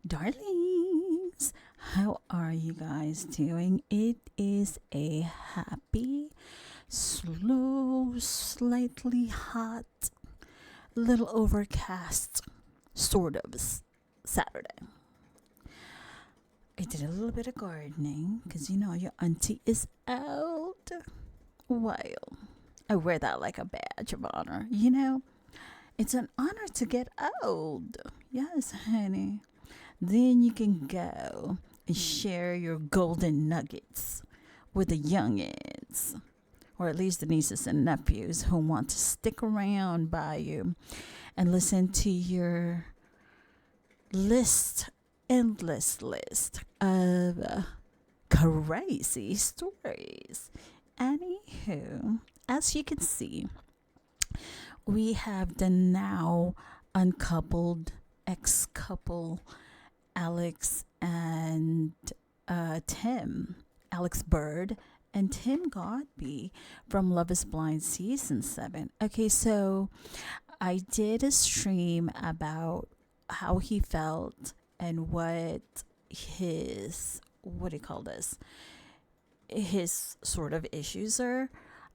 Darlings, how are you guys doing? It is a happy, slow, slightly hot, little overcast sort of Saturday. I did a little bit of gardening because your auntie is out. Well, I wear that like a badge of honor. It's an honor to get old. Yes, honey. Then you can go and share your golden nuggets with the youngins, or at least the nieces and nephews who want to stick around by you and listen to your endless list of crazy stories. Anywho, as you can see, we have the now uncoupled ex couple Alex and Tim, Alex Byrd and Tim Godbee from Love is Blind season 7. Okay, so I did a stream about how he felt and what his, what do you call this? His sort of issues are,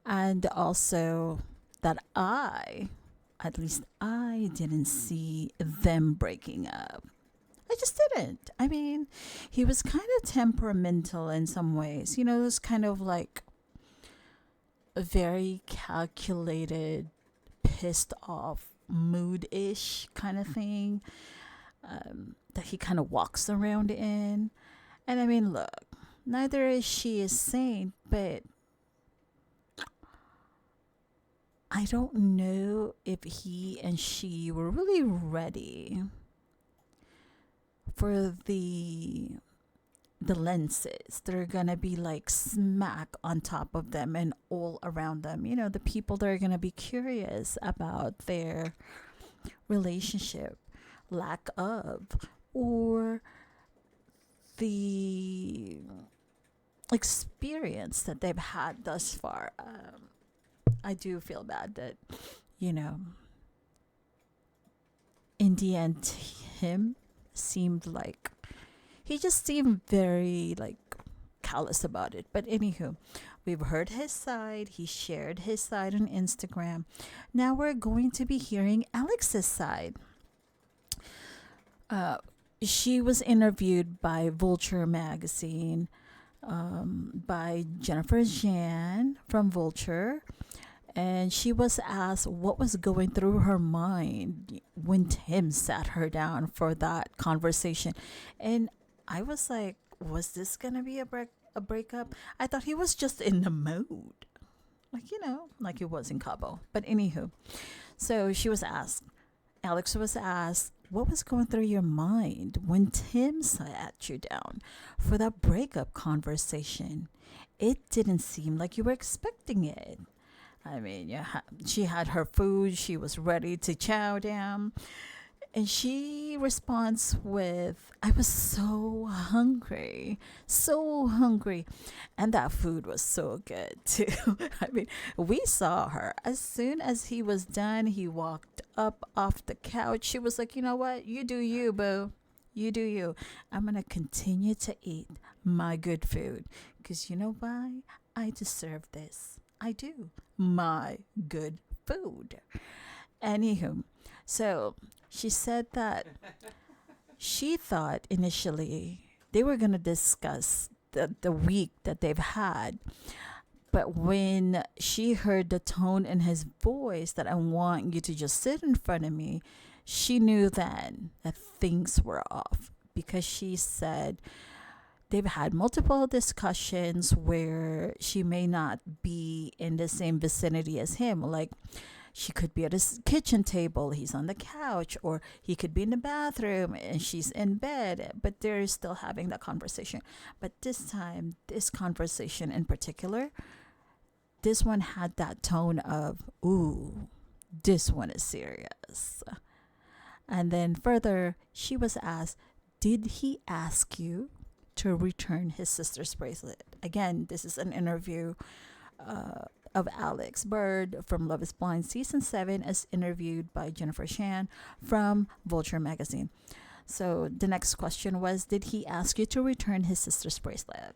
and also that at least I didn't see them breaking up. I just didn't. I mean, he was kind of temperamental in some ways. It was kind of like a very calculated, pissed off, mood ish kind of thing that he kind of walks around in. And I mean, look, neither is she a saint, but I don't know if he and she were really ready for the lenses that are gonna be like smack on top of them and all around them. The people that are gonna be curious about their relationship, lack of, or the experience that they've had thus far. I do feel bad that, you know, in the end, him seemed like he just seemed very like callous about it. But anywho, we've heard his side. He shared his side on Instagram. Now we're going to be hearing Alex's side. She was interviewed by Vulture magazine, by Jennifer Jan from Vulture, and she was asked what was going through her mind when Tim sat her down for that conversation. And I was like, was this gonna be a breakup? I thought he was just in the mood, like he was in Cabo. But anywho, so she was asked. Alex was asked, what was going through your mind when Tim sat you down for that breakup conversation? It didn't seem like you were expecting it. I mean, she had her food, she was ready to chow down. And she responds with, I was so hungry, so hungry. And that food was so good too. I mean, we saw her. As soon as he was done, he walked up off the couch. She was like, you know what? You do you, boo. You do you. I'm going to continue to eat my good food. Because you know why? I deserve this. I do. My good food. Anywho, so she said that she thought initially they were going to discuss the week that they've had. But when she heard the tone in his voice that I want you to just sit in front of me, she knew then that things were off, because she said they've had multiple discussions where she may not be in the same vicinity as him. Like, she could be at his kitchen table, he's on the couch, or he could be in the bathroom and she's in bed, but they're still having that conversation. But this time, this conversation in particular, this one had that tone of, ooh, this one is serious. And then further, she was asked, did he ask you to return his sister's bracelet? Again, this is an interview of Alex Byrd from Love is Blind season 7, as interviewed by Jennifer Shan from Vulture magazine. So the next question was, did he ask you to return his sister's bracelet?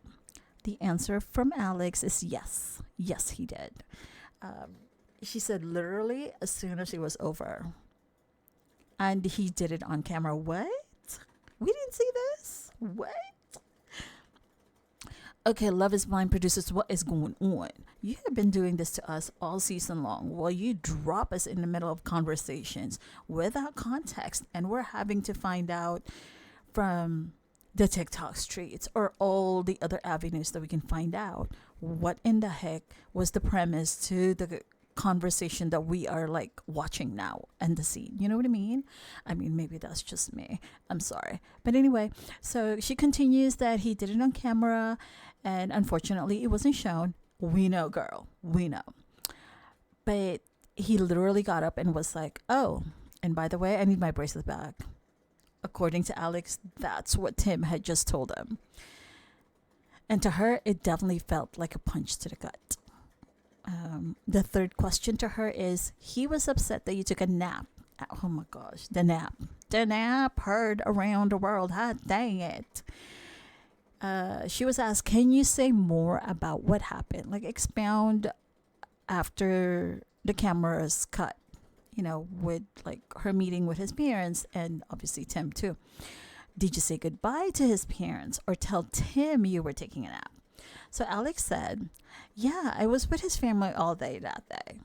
The answer from Alex is yes. Yes, he did. Um, she said literally as soon as it was over. And he did it on camera. What? We didn't see this? What? Okay, Love is Blind producers, what is going on? You have been doing this to us all season long. Well, you drop us in the middle of conversations without context, and we're having to find out from the TikTok streets or all the other avenues that we can find out what in the heck was the premise to the conversation that we are like watching now and the scene. You know what I mean? I mean, maybe that's just me. I'm sorry. But anyway, so she continues that he did it on camera and unfortunately it wasn't shown. We know, girl. We know. But he literally got up and was like, oh, and by the way, I need my bracelet back. According to Alex, that's what Tim had just told him. And to her, it definitely felt like a punch to the gut. The third question to her is, he was upset that you took a nap. Oh my gosh, the nap. The nap heard around the world. Hot dang it. She was asked, can you say more about what happened? Like expound after the camera's cut, with like her meeting with his parents and obviously Tim too. Did you say goodbye to his parents or tell Tim you were taking a nap? So Alex said, yeah, I was with his family all day that day.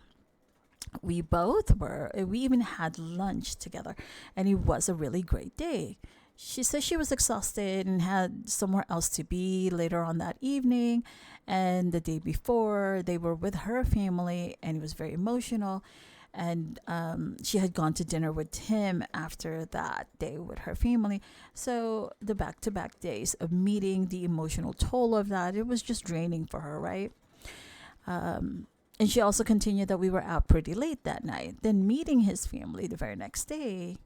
We both were. We even had lunch together, and it was a really great day. She said she was exhausted and had somewhere else to be later on that evening. And the day before, they were with her family, and it was very emotional. And she had gone to dinner with Tim after that day with her family. So the back-to-back days of meeting, the emotional toll of that, it was just draining for her, right? And she also continued that we were out pretty late that night. Then meeting his family the very next day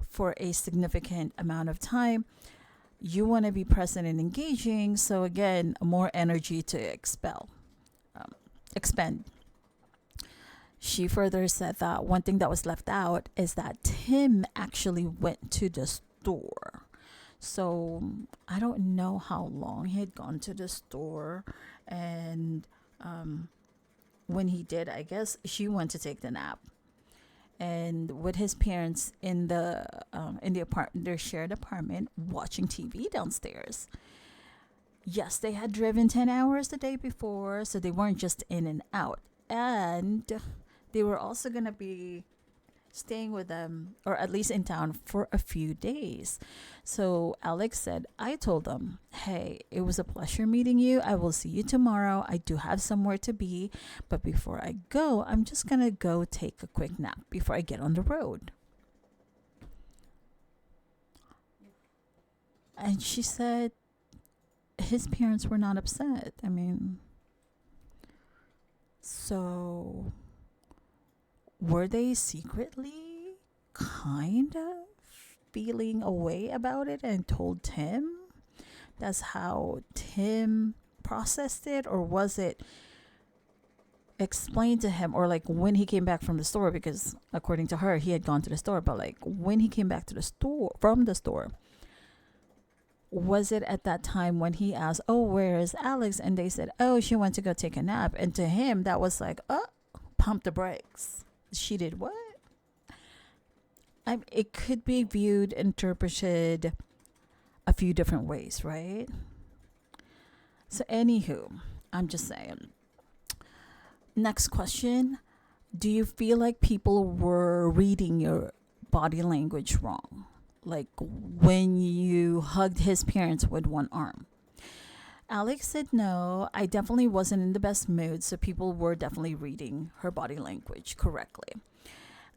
for a significant amount of time. You want to be present and engaging. So again, more energy to expend. She further said that one thing that was left out is that Tim actually went to the store. So I don't know how long he had gone to the store. And when he did, I guess she went to take the nap. And with his parents in the apartment, their shared apartment, watching TV downstairs. Yes, they had driven 10 hours the day before, so they weren't just in and out. And they were also going to be staying with them, or at least in town, for a few days. So Alex said, I told them, hey, it was a pleasure meeting you. I will see you tomorrow. I do have somewhere to be. But before I go, I'm just going to go take a quick nap before I get on the road. And she said his parents were not upset. I mean, so were they secretly kind of feeling a way about it and told Tim? That's how Tim processed it? Or was it explained to him, or like when he came back from the store? Because according to her, he had gone to the store, but like when he came back to the store, from the store, was it at that time when he asked, oh, where is Alex? And they said, oh, she went to go take a nap. And to him, that was like, oh, pump the brakes. She did what? It could be viewed, interpreted a few different ways, right? So anywho, I'm just saying. Next question. Do you feel like people were reading your body language wrong? Like when you hugged his parents with one arm. Alex said no, I definitely wasn't in the best mood, so people were definitely reading her body language correctly.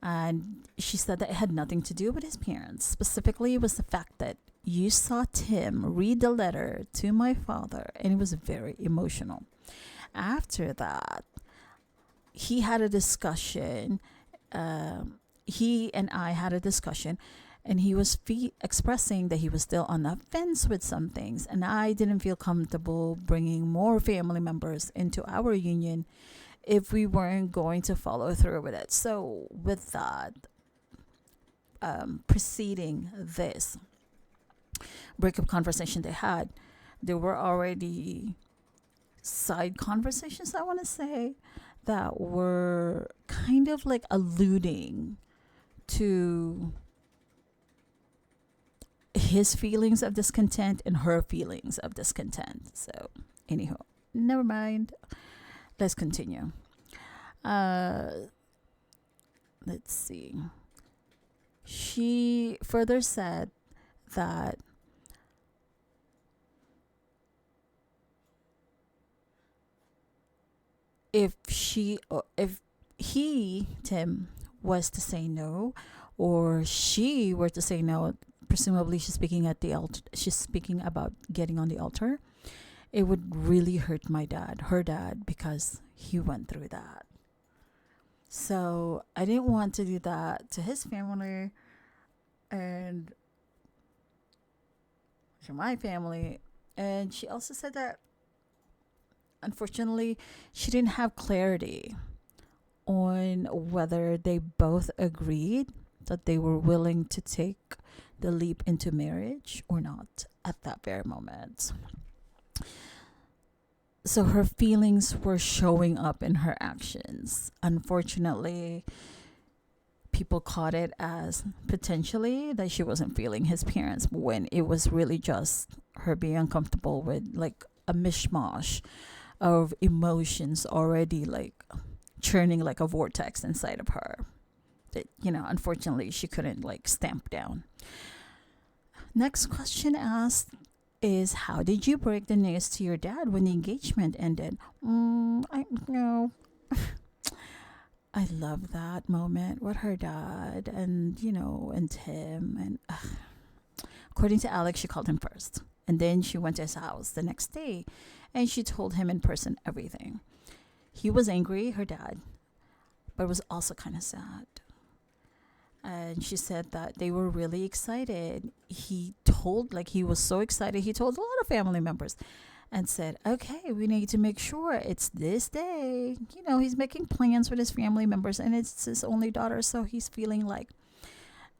And she said that it had nothing to do with his parents. Specifically, it was the fact that you saw Tim read the letter to my father, and it was very emotional. After that, he had a discussion. He and I had a discussion. And he was expressing that he was still on the fence with some things. And I didn't feel comfortable bringing more family members into our union if we weren't going to follow through with it. So with that, preceding this breakup conversation they had, there were already side conversations, I want to say, that were kind of like alluding to his feelings of discontent and her feelings of discontent. So, anyhow, never mind. Let's continue. Let's see. She further said that if he, Tim, was to say no, or she were to say no, presumably she's speaking at the altar, she's speaking about getting on the altar, it would really hurt her dad, because he went through that. So I didn't want to do that to his family and to my family. And she also said that unfortunately she didn't have clarity on whether they both agreed that they were willing to take the leap into marriage or not at that very moment. So her feelings were showing up in her actions. Unfortunately, people caught it as potentially that she wasn't feeling his parents, when it was really just her being uncomfortable with like a mishmash of emotions already like churning like a vortex inside of her that, unfortunately she couldn't like stamp down. Next question asked is, how did you break the news to your dad when the engagement ended? I know. I love that moment with her dad and, and Tim. And according to Alex, she called him first. And then she went to his house the next day and she told him in person everything. He was angry, her dad, but was also kind of sad. And she said that they were really excited. He was so excited. He told a lot of family members and said, okay, we need to make sure it's this day. He's making plans with his family members and it's his only daughter. So he's feeling like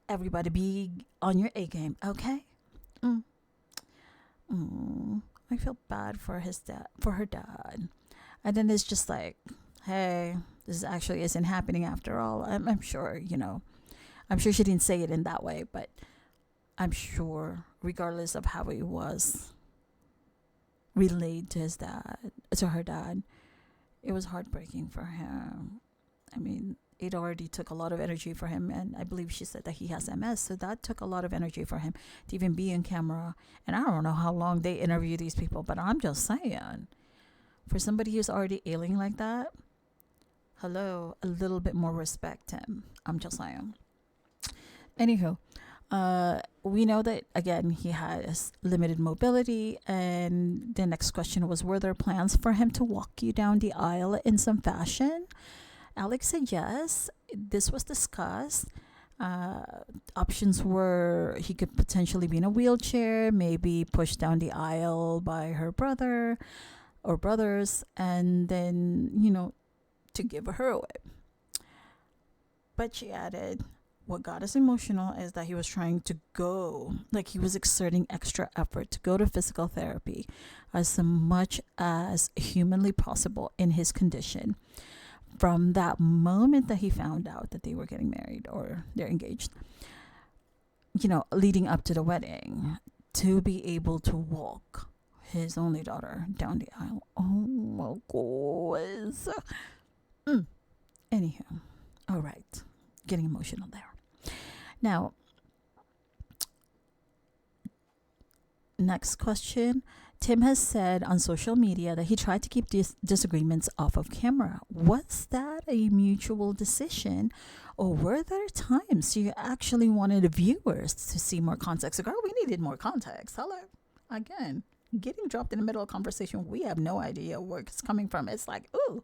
everybody be on your A game. Okay. I feel bad for her dad. And then it's just like, hey, this actually isn't happening after all. I'm sure, I'm sure she didn't say it in that way, but I'm sure regardless of how it was relayed to her dad, it was heartbreaking for him. I mean, it already took a lot of energy for him, and I believe she said that he has MS, so that took a lot of energy for him to even be in camera. And I don't know how long they interview these people, but I'm just saying, for somebody who's already ailing like that, hello, a little bit more respect to him. I'm just saying. Anywho, we know that, again, he has limited mobility. And the next question was, were there plans for him to walk you down the aisle in some fashion? Alex said yes. This was discussed. Options were he could potentially be in a wheelchair, maybe pushed down the aisle by her brother or brothers, and then, to give her away. But she added, what got us emotional is that he was trying to go, like he was exerting extra effort to go to physical therapy as much as humanly possible in his condition. From that moment that he found out that they were getting married or they're engaged, leading up to the wedding, to be able to walk his only daughter down the aisle. Oh my God. Anywho, all right, getting emotional there. Now, next question. Tim has said on social media that he tried to keep these disagreements off of camera. Was that a mutual decision, or were there times you actually wanted the viewers to see more context? Girl, we needed more context. Hello. Again, getting dropped in the middle of conversation, we have no idea where it's coming from. It's like, ooh,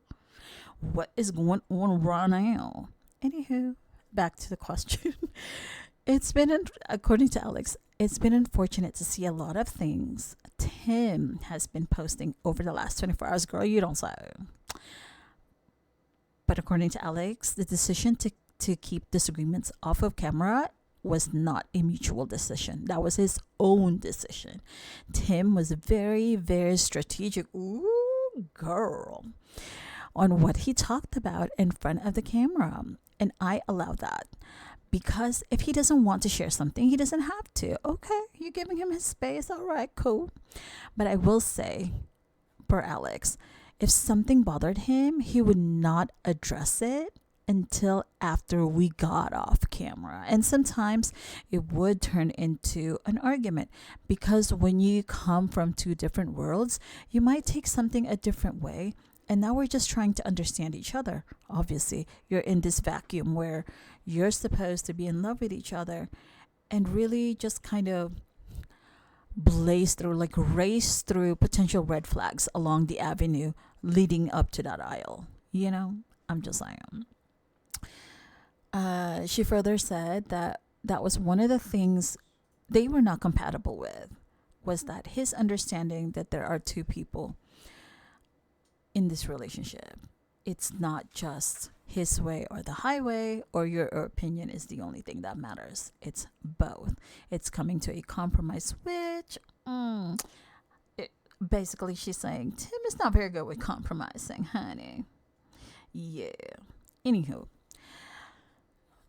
what is going on right now? Anywho, back to the question. It's been, according to Alex, it's been unfortunate to see a lot of things Tim has been posting over the last 24 hours. Girl, you don't say. But according to Alex, the decision to keep disagreements off of camera was not a mutual decision. That was his own decision. Tim was very, very strategic. Ooh, girl. On what he talked about in front of the camera. And I allow that. Because if he doesn't want to share something, he doesn't have to. Okay, you're giving him his space. All right, cool. But I will say, for Alex, if something bothered him, he would not address it until after we got off camera. And sometimes it would turn into an argument because when you come from two different worlds, you might take something a different way. And now we're just trying to understand each other. Obviously, you're in this vacuum where you're supposed to be in love with each other and really just kind of blaze through, like race through potential red flags along the avenue leading up to that aisle. You know, I'm just saying. She further said that that was one of the things they were not compatible with, was that his understanding that there are two people in this relationship. It's not just his way or the highway, or your opinion is the only thing that matters. It's both. It's coming to a compromise, which basically she's saying Tim is not very good with compromising, honey. Yeah. Anywho,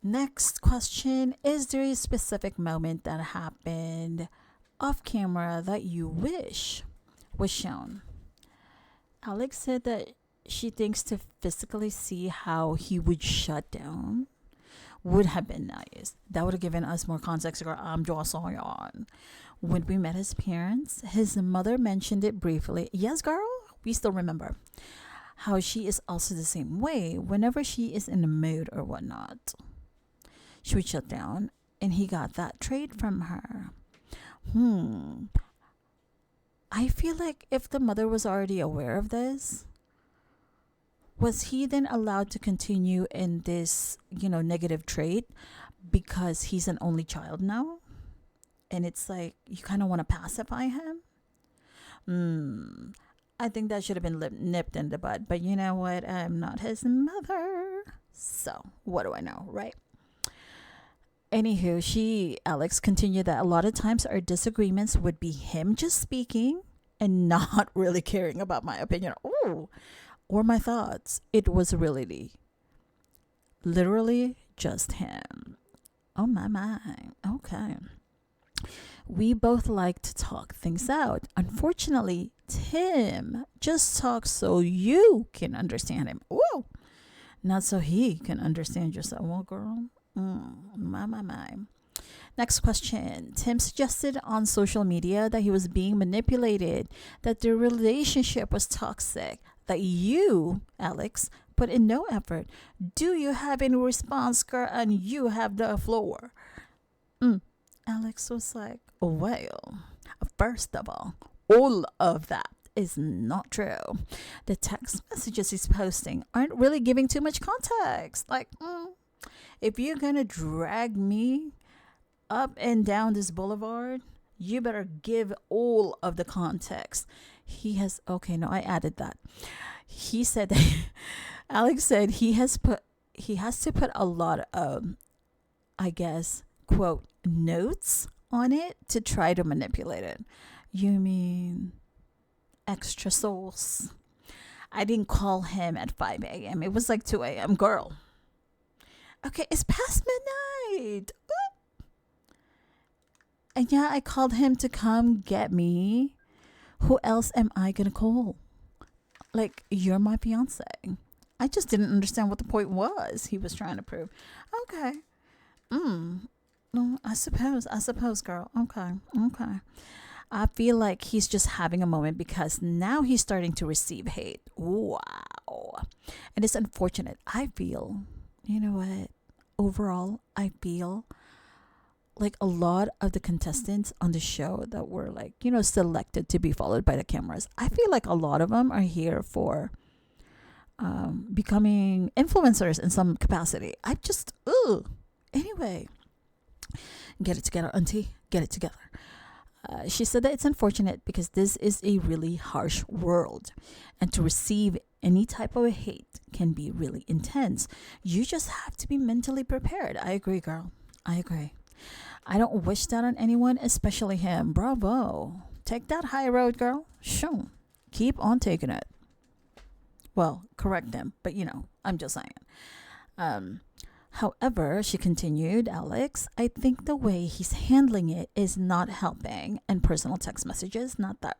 next question. Is there a specific moment that happened off camera that you wish was shown? Alex said that she thinks to physically see how he would shut down would have been nice. That would have given us more context. I'm just on. When we met his parents, his mother mentioned it briefly. Yes, girl, we still remember how she is also the same way. Whenever she is in the mood or whatnot, she would shut down, and he got that trait from her. I feel like if the mother was already aware of this, was he then allowed to continue in this, negative trait because he's an only child now? And it's like you kind of want to pacify him? I think that should have been nipped in the bud. But you know what? I'm not his mother. So what do I know, right? Anywho, Alex continued that a lot of times our disagreements would be him just speaking and not really caring about my opinion or my thoughts. It was literally just him. Oh my. Okay. We both like to talk things out. Unfortunately, Tim just talks so you can understand him. Ooh, not so he can understand yourself. Well, girl. My. Next question. Tim suggested on social media that he was being manipulated, that the relationship was toxic, that you, Alex, put in no effort. Do you have any response, girl? And you have the floor. Alex was like, well, first of all of that is not true. The text messages he's posting aren't really giving too much context. Like, if you're going to drag me up and down this boulevard, you better give all of the context. I added that. He said that, Alex said he has to put a lot of, I guess, quote, notes on it to try to manipulate it. You mean extra sauce? I didn't call him at 5 a.m. It was like 2 a.m. Girl. Okay, it's past midnight. Ooh. And yeah, I called him to come get me. Who else am I going to call? Like, you're my fiance. I just didn't understand what the point was he was trying to prove. Okay. No, I suppose, girl. Okay. I feel like he's just having a moment because now he's starting to receive hate. Wow. And it's unfortunate. I feel, you know what? Overall, I feel like a lot of the contestants on the show that were like, selected to be followed by the cameras, I feel like a lot of them are here for becoming influencers in some capacity. Anyway, get it together, auntie. Get it together. She said that it's unfortunate because this is a really harsh world, and to receive any type of hate can be really intense. You just have to be mentally prepared. I agree, girl. I agree. I don't wish that on anyone, especially him. Bravo. Take that high road, girl. Shoo. Keep on taking it. Well, correct them, but I'm just saying. Um, However, she continued, Alex, I think the way he's handling it is not helping. And personal text messages, not that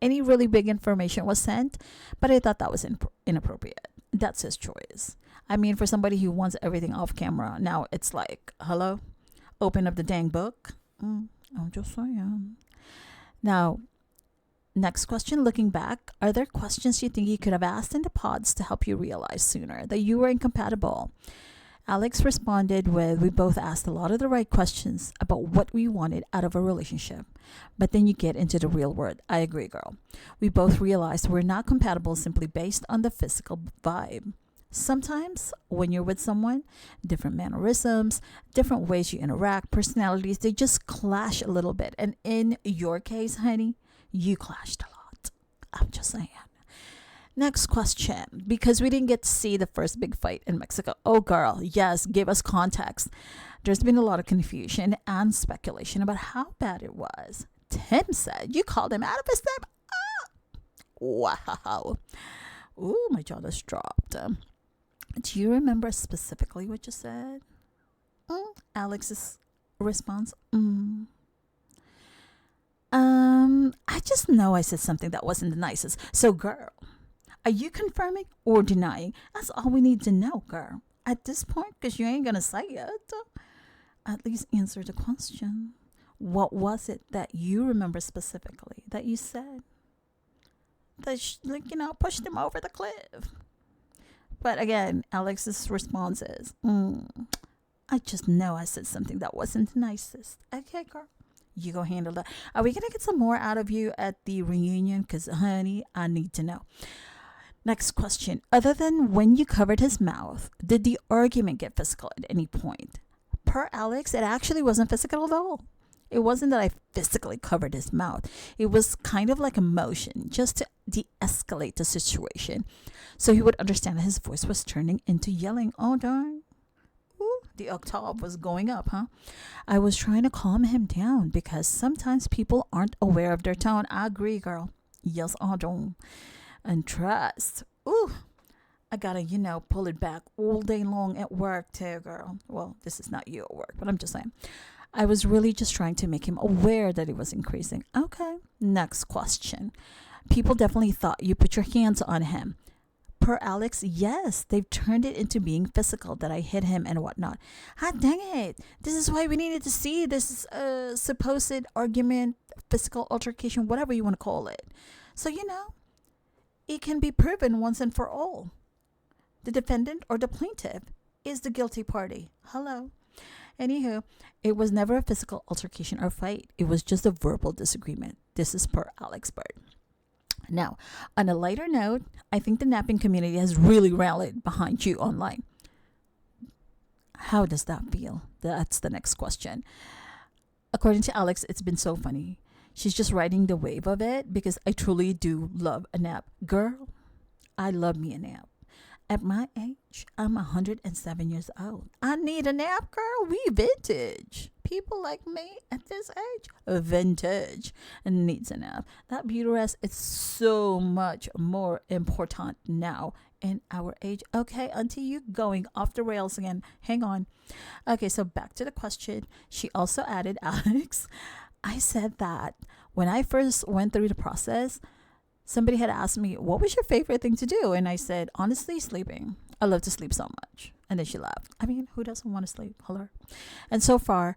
any really big information was sent, but I thought that was inappropriate. That's his choice. I mean, for somebody who wants everything off camera, now it's like, hello, open up the dang book. I'm just saying. Now, next question, looking back, are there questions you think you could have asked in the pods to help you realize sooner that you were incompatible? Alex responded with, we both asked a lot of the right questions about what we wanted out of a relationship. But then you get into the real world. I agree, girl. We both realized we're not compatible simply based on the physical vibe. Sometimes when you're with someone, different mannerisms, different ways you interact, personalities, they just clash a little bit. And in your case, honey, you clashed a lot. I'm just saying. Next question, because we didn't get to see the first big fight in Mexico. Oh, girl, yes, give us context. There's been a lot of confusion and speculation about how bad it was. Tim said you called him out of his step. Wow. Ooh, my jaw just dropped. Do you remember specifically what you said? Alex's response. I just know I said something that wasn't the nicest. So, girl, are you confirming or denying? That's all we need to know, girl. At this point, because you ain't going to say it, at least answer the question. What was it that you remember specifically that you said? That, pushed him over the cliff. But again, Alex's response is, I just know I said something that wasn't the nicest. Okay, girl. You go handle that. Are we going to get some more out of you at the reunion? Because, honey, I need to know. Next question. Other than when you covered his mouth, did the argument get physical at any point? Per Alex, it actually wasn't physical at all. It wasn't that I physically covered his mouth. It was kind of like a motion just to de-escalate the situation. So he would understand that his voice was turning into yelling. Oh, darn. Ooh, the octave was going up, huh? I was trying to calm him down because sometimes people aren't aware of their tone. I agree, girl. Yes, I don't. And trust. Ooh, I gotta, pull it back all day long at work too, girl. Well, this is not you at work, but I'm just saying. I was really just trying to make him aware that it was increasing. Okay, next question. People definitely thought you put your hands on him. Per Alex, yes, they've turned it into being physical, that I hit him and whatnot. Ah, dang it. This is why we needed to see this supposed argument, physical altercation, whatever you want to call it. So, it can be proven once and for all. The defendant or the plaintiff is the guilty party. Hello. Anywho, it was never a physical altercation or fight. It was just a verbal disagreement. This is per Alex Byrd. Now, on a lighter note, I think the napping community has really rallied behind you online. How does that feel? That's the next question. According to Alex, it's been so funny. She's just riding the wave of it because I truly do love a nap. Girl, I love me a nap. At my age, I'm 107 years old. I need a nap, girl. We vintage. People like me at this age, vintage, needs a nap. That beauty rest is so much more important now in our age. Okay, auntie, you going off the rails again. Hang on. Okay, so back to the question. She also added, Alex, I said that when I first went through the process, somebody had asked me, what was your favorite thing to do? And I said, honestly, sleeping. I love to sleep so much. And then she laughed. I mean, who doesn't want to sleep? Hello. And so far,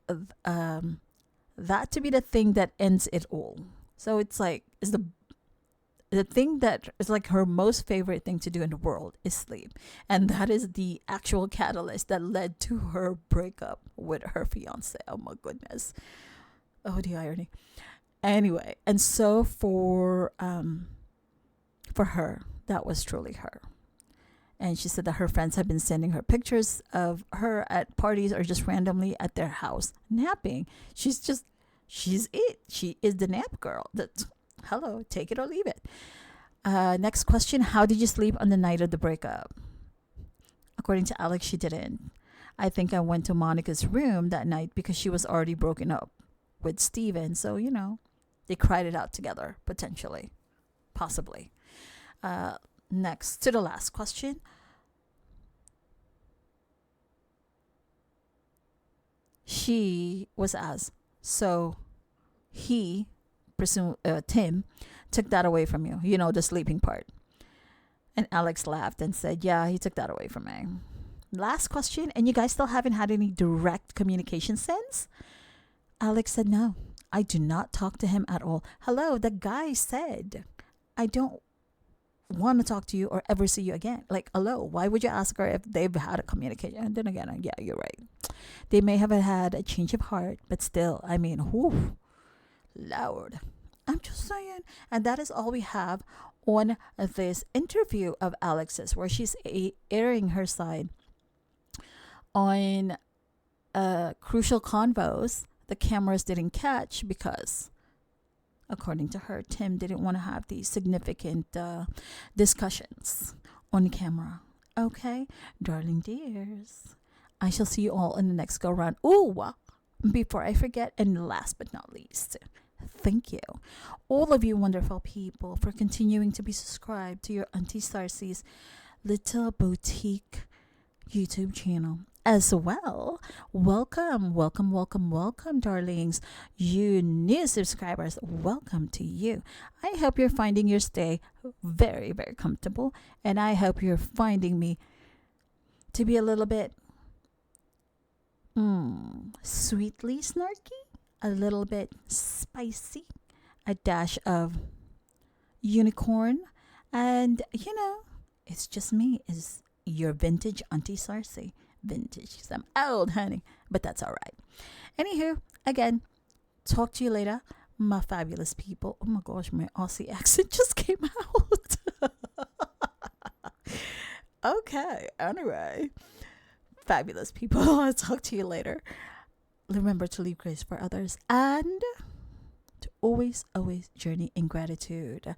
that to be the thing that ends it all. So it's like, is the thing that is like her most favorite thing to do in the world is sleep. And that is the actual catalyst that led to her breakup with her fiance. Oh my goodness. Oh, the irony. Anyway, and so for her, that was truly her. And she said that her friends have been sending her pictures of her at parties or just randomly at their house napping. She's it. She is the nap girl. That's, hello, take it or leave it. Next question. How did you sleep on the night of the breakup? According to Alex, she didn't. I think I went to Monica's room that night because she was already broken up with Steven. So, they cried it out together, potentially, possibly. Next to the last question. She was asked, so he, Tim, took that away from you, the sleeping part. And Alex laughed and said, yeah, he took that away from me. Last question, and you guys still haven't had any direct communication since? Alex said, no, I do not talk to him at all. Hello, the guy said, I don't want to talk to you or ever see you again. Like, hello, why would you ask her if they've had a communication? And then again, yeah, you're right. They may have had a change of heart, but still, I mean, whew, Lord. I'm just saying. And that is all we have on this interview of Alex's, where she's airing her side on crucial convos the cameras didn't catch because, according to her, Tim didn't want to have these significant discussions on camera. Okay, darling dears, I shall see you all in the next go round. Ooh, before I forget, and last but not least, thank you, all of you wonderful people, for continuing to be subscribed to your Auntie Sarcy's little boutique YouTube channel as well. Welcome, welcome, welcome, welcome, darlings. You new subscribers, welcome to you. I hope you're finding your stay very, very comfortable, and I hope you're finding me to be a little bit sweetly snarky, a little bit spicy, a dash of unicorn, and it's just me, is your vintage Auntie Sarcy. Vintage, I'm old, honey, but that's all right. Anywho, again, talk to you later, my fabulous people. Oh my gosh, my Aussie accent just came out. Okay, anyway, fabulous people. I'll talk to you later. Remember to leave grace for others and to always, always journey in gratitude.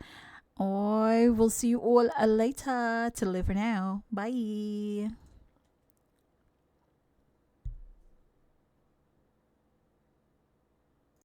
I will see you all later. To live for now. Bye.